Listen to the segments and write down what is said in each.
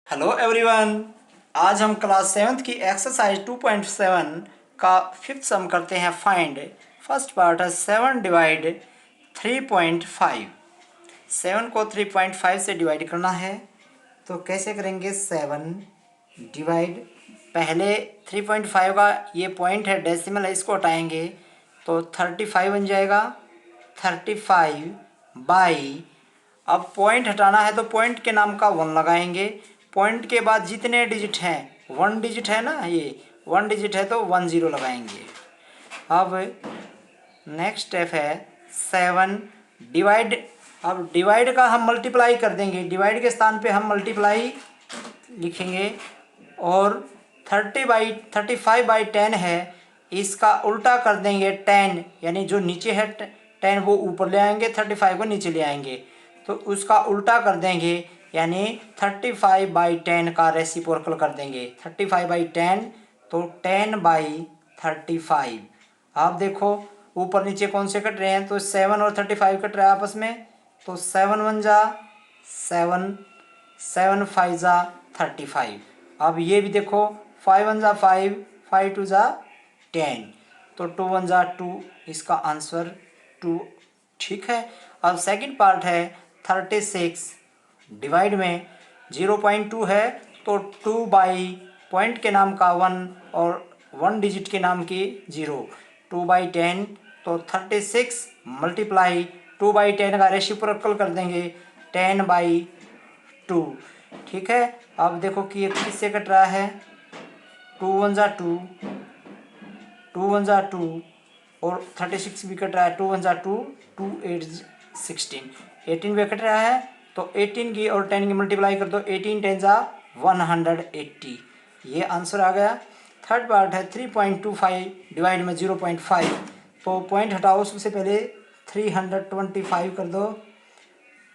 Hello everyone. आज हम class seventh की एक्सरसाइज 2.7 का फिफ्थ सम करते हैं फाइंड। फर्स्ट पार्ट है 7 डिवाइड 3.5। 7 को 3.5 से डिवाइड करना है तो कैसे करेंगे? 7 डिवाइड, पहले 3.5 का ये पॉइंट है, डेसिमल है, इसको हटाएंगे तो 35 बन जाएगा। 35 बाई, अब पॉइंट हटाना है तो पॉइंट के नाम का 1 लगाएंगे। पॉइंट के बाद जितने डिजिट हैं, 1 डिजिट है ना, ये 1 डिजिट है तो 10 लगाएंगे। अब नेक्स्ट स्टेप है 7 डिवाइड। अब डिवाइड का हम मल्टीप्लाई कर देंगे, डिवाइड के स्थान पे हम मल्टीप्लाई लिखेंगे। और 35/10 है, इसका उल्टा कर देंगे 10, यानी जो नीचे है 10 वो ऊपर ले आएंगे, 35 को नीचे ले आएंगे तो उसका उल्टा कर देंगे, यानी 35/10 का रेसिप्रोकल कर देंगे। 35/10 तो 10/35। आप देखो ऊपर नीचे कौन से कट रहे हैं, तो 7 और 35 कट रहे हैं आपस में, तो 7 1 जा 7, 7 5 जा 35। अब ये भी देखो 5 1 जा 5, 5 2 जा 10, तो 2 1 जा 2, इसका आंसर 2। ठीक है। अब सेकंड पार्ट है 36 डिवाइड में 0.2 है तो 2 बाई पॉइंट के नाम का 1 और 1 डिजिट के नाम की 0, 2/10 तो 36 मल्टीप्लाई 2/10 का रेसिप्रोकल कर देंगे 10/2। ठीक है। अब देखो कि ये किससे कट रहा है, 2 1 जा 2, 2 1 जा 2 और 36 भी कट रहा है, 2 1 जा 2, 2 8 16, 18 भी कट रहा है तो 18 की और 10 की मल्टीप्लाई कर दो, 18 10 जा 180, ये आंसर आ गया। थर्ड पार्ट है 3.25 डिवाइड में 0.5, तो पॉइंट हटाओ, सबसे पहले 325 कर दो,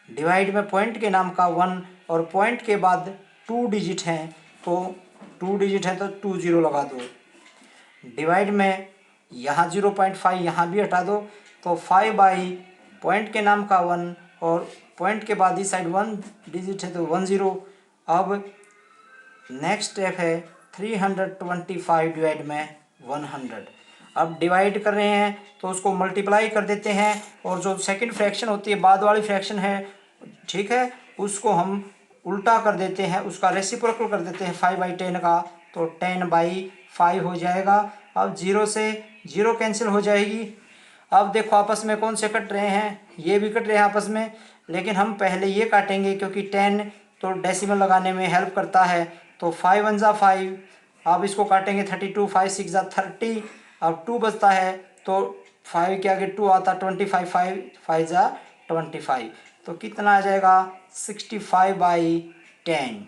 डिवाइड में पॉइंट के नाम का 1 और पॉइंट के बाद 2 डिजिट हैं तो 2 डिजिट है तो 20 लगा दो, डिवाइड में यहाँ 0.5 यहाँ भी हटा दो तो 5 बाई पॉइंट के नाम का 1 और पॉइंट के बाद इस साइड 1 डिजिट है तो 10। अब नेक्स्ट स्टेप है 325 डिवाइड में 100। अब डिवाइड कर रहे हैं तो उसको मल्टीप्लाई कर देते हैं, और जो सेकंड फ्रैक्शन होती है, बाद वाली फ्रैक्शन है, ठीक है, उसको हम उल्टा कर देते हैं, उसका रेसिप्रोकल कर देते हैं 5/10 का, तो 10/5 हो जाएगा। अब 0 से 0 कैंसिल हो जाएगी। अब देखो आपस में कौन से कट रहे हैं, ये भी कट रहे हैं आपस में, लेकिन हम पहले ये काटेंगे क्योंकि 10 तो डेसिमल लगाने में हेल्प करता है, तो 5 1 जा 5, अब इसको काटेंगे 32, 5 6 जा 30, अब 2 बचता है तो 5 के आगे 2 आता, 25, 5 5 जा 25, तो कितना आ जाएगा 65/10।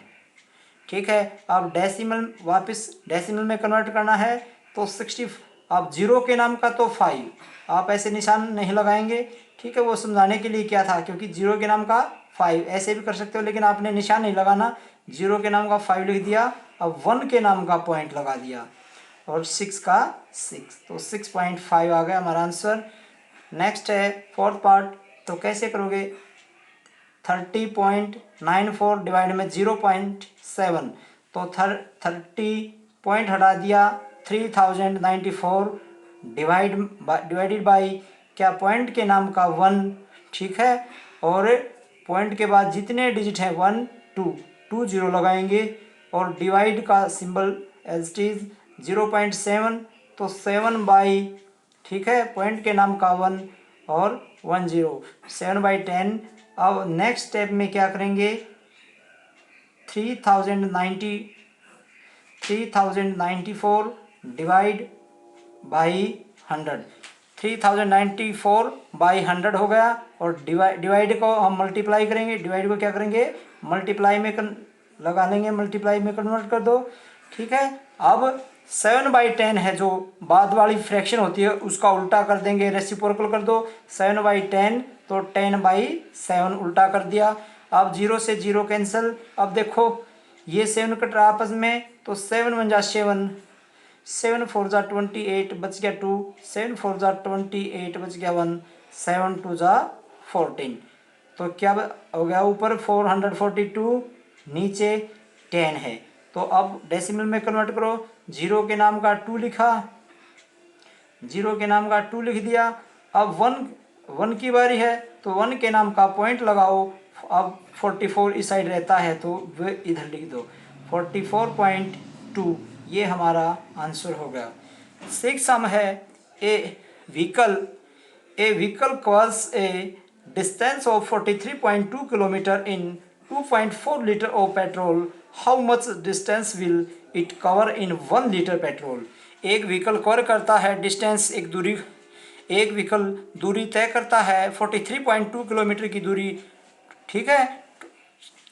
ठीक है। अब डेसिमल, वापस डेसिमल में कन्वर्ट करना है तो 60, अब 0 के नाम का तो 5, आप ऐसे निशान नहीं लगाएंगे, ठीक है, वो समझाने के लिए क्या था, क्योंकि 0 के नाम का 5 ऐसे भी कर सकते हो, लेकिन आपने निशान नहीं लगाना, 0 के नाम का 5 लिख दिया, अब 1 के नाम का पॉइंट लगा दिया, और 6 का 6, तो 6.5 आ गया हमारा आंसर। नेक्स्ट है फोर्थ पार्ट, तो कैसे करोगे? 30.94 डिवाइड में 0.7, तो 30 पॉइंट हटा दिया, 3094 डिवाइडेड बाई क्या, पॉइंट के नाम का 1, ठीक है, और पॉइंट के बाद जितने डिजिट हैं 1 2 20 लगाएंगे, और डिवाइड का सिंबल एज इट इज 0.7, तो 7 बाई, ठीक है, पॉइंट के नाम का 1 और 10, 7/10। अब नेक्स्ट स्टेप में क्या करेंगे, 3094 डिवाइड बाई 100, 3094/100 हो गया, और डिवाइड को हम मल्टीप्लाई करेंगे, डिवाइड को क्या करेंगे, मल्टीप्लाई में लगा लेंगे, मल्टीप्लाई में कन्वर्ट कर दो, ठीक है। अब 7/10 है, जो बाद वाली फ्रैक्शन होती है, उसका उल्टा कर देंगे, रेसिप्रोकल कर दो, 7/10 तो 10/7 उल्टा कर दिया। अब 0 से 0 कैंसिल, अब देखो ये 7 कट रहा आपस में, तो 7 1 जा 7, 7 4 जा 28 बच गया 2, 7 4 जा 28 बच गया 1, 7 2 जा 14, तो क्या हो गया, ऊपर 442, नीचे 10 है। तो अब डेसिमल में कन्वर्ट करो, 0 के नाम का 2 लिखा, 0 के नाम का 2 लिख दिया। अब 1 की बारी है तो 1 के नाम का पॉइंट लगाओ। अब 44 इस साइड रहता है तो वो इधर लिख दो, 44.2 ये हमारा आंसर हो गया। 6 सम है, a vehicle covers a distance of 43.2 kilometre in 2.4 litre of petrol, how much distance will it cover in 1 litre petrol. एक व्हीकल कवर करता है डिस्टेंस, एक व्हीकल दूरी तय करता है 43.2 किलोमीटर की दूरी, ठीक है,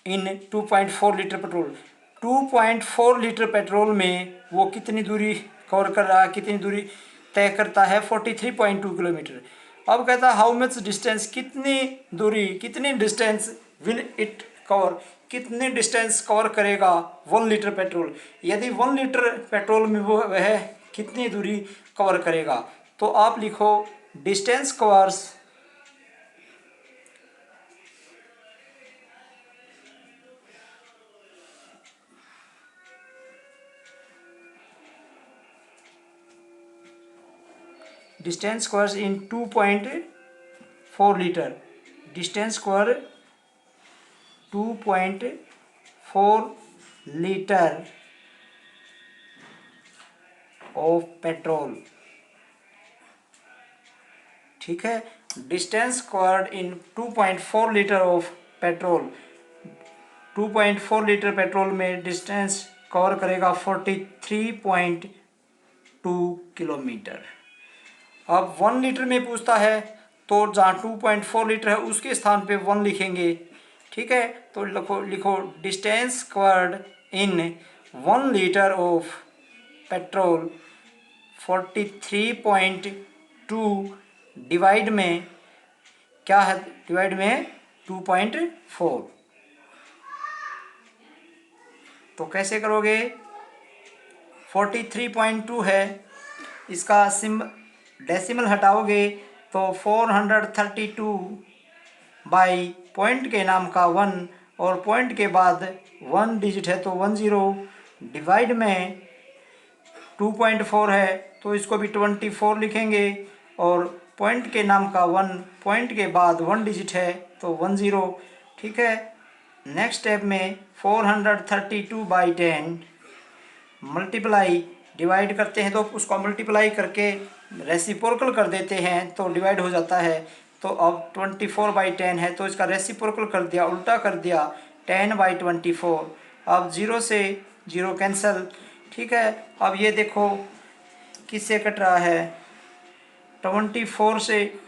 इन 2.4 लीटर पेट्रोल। 2.4 लीटर पेट्रोल में वो कितनी दूरी कवर कर रहा है, कितनी दूरी तय करता है, 43.2 किलोमीटर। अब कहता है हाउ मच डिस्टेंस, कितनी डिस्टेंस विल इट कवर, कितनी डिस्टेंस कवर करेगा 1 लीटर पेट्रोल। यदि 1 लीटर पेट्रोल में वह कितनी दूरी कवर करेगा, तो आप लिखो distance covers in 2.4 litre, distance cover 2.4 litre of petrol, ठीक है। Distance covered in 2.4 litre of petrol, 2.4 litre petrol में डिस्टेंस कवर करेगा 43.2 किलोमीटर। अब 1 लीटर में पूछता है तो जहाँ 2.4 लीटर है उसके स्थान पे 1 लिखेंगे, ठीक है। तो लिखो distance covered in 1 litre of petrol 43.2 divide में क्या है, डिवाइड में 2.4। तो कैसे करोगे, 43.2 है, इसका डेसिमल हटाओगे तो 432 बाई पॉइंट के नाम का 1 और पॉइंट के बाद 1 डिजिट है तो 10 डिवाइड में 2.4 है तो इसको भी 24 लिखेंगे और पॉइंट के नाम का 1, पॉइंट के बाद 1 डिजिट है तो 10, ठीक है। नेक्स्ट स्टेप में 432 बाई 10 मल्टीप्लाई, डिवाइड करते हैं तो उसको मल्टीप्लाई करके रेसिप्रोकल कर देते हैं तो डिवाइड हो जाता है। तो अब 24/10 है तो इसका रेसिप्रोकल कर दिया, उल्टा कर दिया, 10/24। अब 0 से 0 कैंसिल, ठीक है। अब ये देखो किससे कट रहा है, 24 से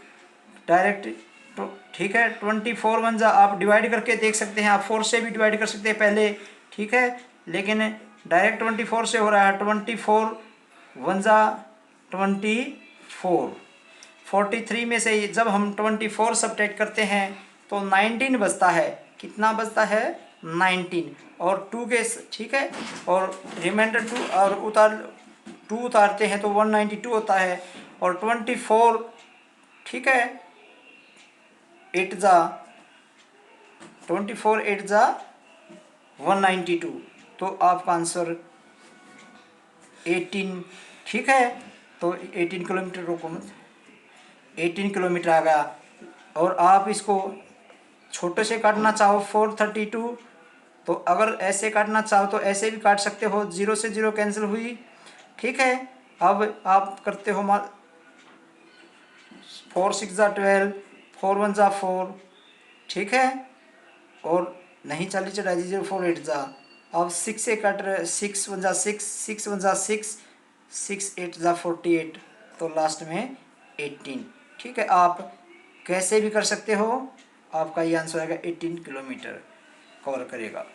डायरेक्ट, तो ठीक है। 24 1 जा आप डिवाइड करके देख सकते हैं, आप 4 से भी डिवाइड कर सकते हैं पहले, ठीक है, लेकिन डायरेक्ट 24 से हो रहा है। 24 1 जा 24, 43 में से जब हम 24 सब्ट्रैक्ट करते हैं तो 19 बचता है, कितना बचता है, 19 और 2 के, ठीक है, और रिमाइंडर 2 और 2 उतारते हैं तो 192 होता है और 24, ठीक है, 8 जा 24 8 जा 192, तो आपका आंसर 18, ठीक है। तो 18 किलोमीटर, रोको मत, 18 किलोमीटर आ गया। और आप इसको छोटे से काटना चाहो 432, तो अगर ऐसे काटना चाहो तो ऐसे भी काट सकते हो, 0 से 0 कैंसिल हुई, ठीक है। अब आप करते हो 4 6 जा 12, 4 1 जा 4, ठीक है, और नहीं चाली चढ़ा 0 4 8 जा। अब 6 से कट रहे, 6 1 जा 6, 6 1 जा 6, 6 8 जा 48, तो लास्ट में 18, ठीक है। आप कैसे भी कर सकते हो, आपका ये आंसर आएगा 18 किलोमीटर कवर करेगा।